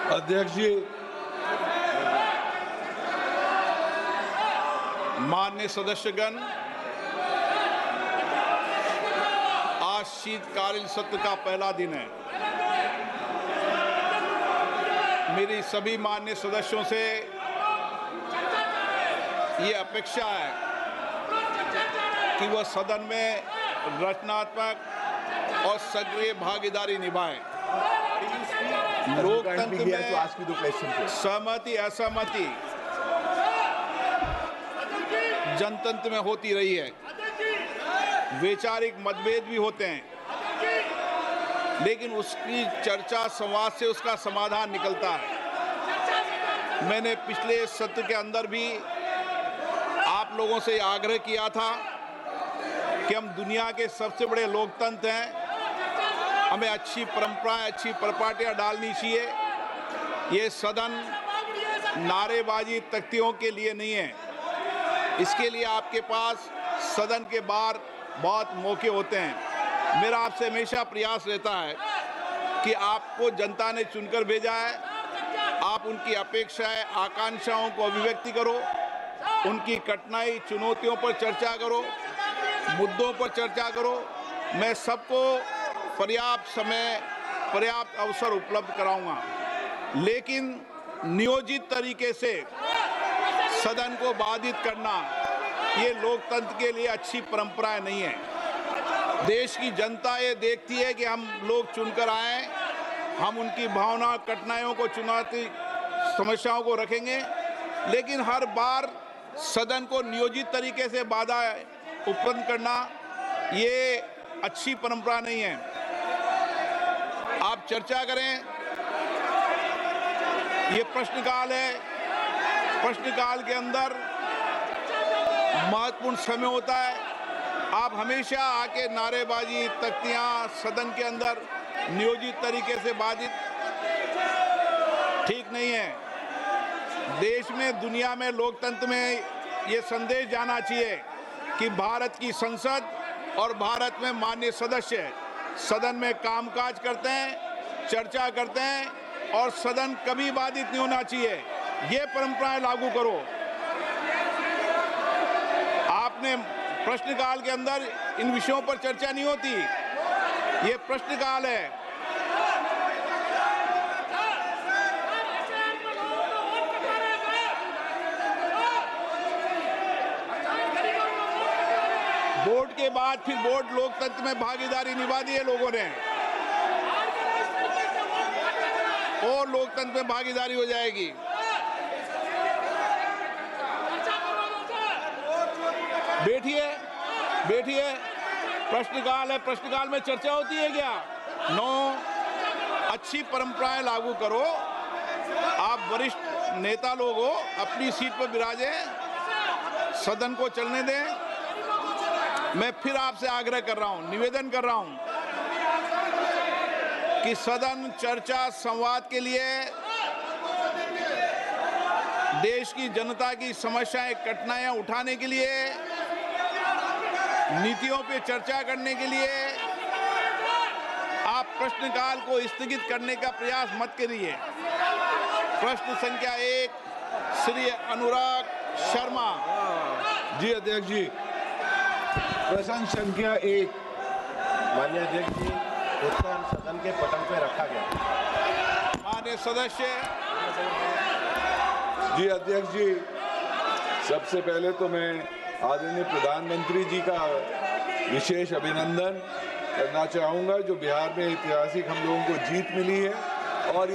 अध्यक्ष जी, माननीय सदस्यगण, आज शीतकालीन सत्र का पहला दिन है। मेरी सभी माननीय सदस्यों से ये अपेक्षा है कि वह सदन में रचनात्मक और सक्रिय भागीदारी निभाएं। लोकतंत्र में सहमति असहमति जनतंत्र में होती रही है। वैचारिक मतभेद भी होते हैं, लेकिन उसकी चर्चा संवाद से उसका समाधान निकलता है। मैंने पिछले सत्र के अंदर भी आप लोगों से आग्रह किया था कि हम दुनिया के सबसे बड़े लोकतंत्र हैं, हमें अच्छी परंपराएं, अच्छी परिपाटियां डालनी चाहिए। ये सदन नारेबाजी तख्तियों के लिए नहीं है। इसके लिए आपके पास सदन के बाहर बहुत मौके होते हैं। मेरा आपसे हमेशा प्रयास रहता है कि आपको जनता ने चुनकर भेजा है, आप उनकी अपेक्षाएं, आकांक्षाओं को अभिव्यक्ति करो, उनकी कठिनाई, चुनौतियों पर चर्चा करो, मुद्दों पर चर्चा करो। मैं सबको पर्याप्त समय, पर्याप्त अवसर उपलब्ध कराऊंगा, लेकिन नियोजित तरीके से सदन को बाधित करना ये लोकतंत्र के लिए अच्छी परंपरा नहीं है। देश की जनता ये देखती है कि हम लोग चुनकर आए, हम उनकी भावना, कठिनाइयों को, चुनौती, समस्याओं को रखेंगे, लेकिन हर बार सदन को नियोजित तरीके से बाधा उत्पन्न करना ये अच्छी परंपरा नहीं है। आप चर्चा करें, ये प्रश्नकाल है, प्रश्नकाल के अंदर महत्वपूर्ण समय होता है। आप हमेशा आके नारेबाजी, तख्तियां सदन के अंदर नियोजित तरीके से बाधित ठीक नहीं है। देश में, दुनिया में, लोकतंत्र में ये संदेश जाना चाहिए कि भारत की संसद और भारत में माननीय सदस्य सदन में कामकाज करते हैं, चर्चा करते हैं और सदन कभी बाधित नहीं होना चाहिए। ये परंपराएं लागू करो। आपने प्रश्नकाल के अंदर इन विषयों पर चर्चा नहीं होती, ये प्रश्नकाल है। वोट के बाद फिर वोट लोकतंत्र में भागीदारी निभा दी है लोगों ने, और लोकतंत्र में भागीदारी हो जाएगी। बैठिए, बैठिए, प्रश्नकाल है, प्रश्नकाल में चर्चा होती है क्या? नो, अच्छी परंपराएं लागू करो। आप वरिष्ठ नेता लोग हो, अपनी सीट पर विराजे, सदन को चलने दें। मैं फिर आपसे आग्रह कर रहा हूं, निवेदन कर रहा हूं कि सदन चर्चा, संवाद के लिए, देश की जनता की समस्याएं, कठिनाइयां उठाने के लिए, नीतियों पे चर्चा करने के लिए आप प्रश्नकाल को स्थगित करने का प्रयास मत करिए। प्रश्न संख्या 1, श्री अनुराग शर्मा। जी अध्यक्ष जी, प्रश्न संख्या 1 माननीय अध्यक्ष जी, उत्तर सदन के पटल पर रखा गया। माननीय सदस्य। जी अध्यक्ष जी, सबसे पहले तो मैं आदरणीय प्रधानमंत्री जी का विशेष अभिनंदन करना चाहूँगा, जो बिहार में ऐतिहासिक हम लोगों को जीत मिली है और ये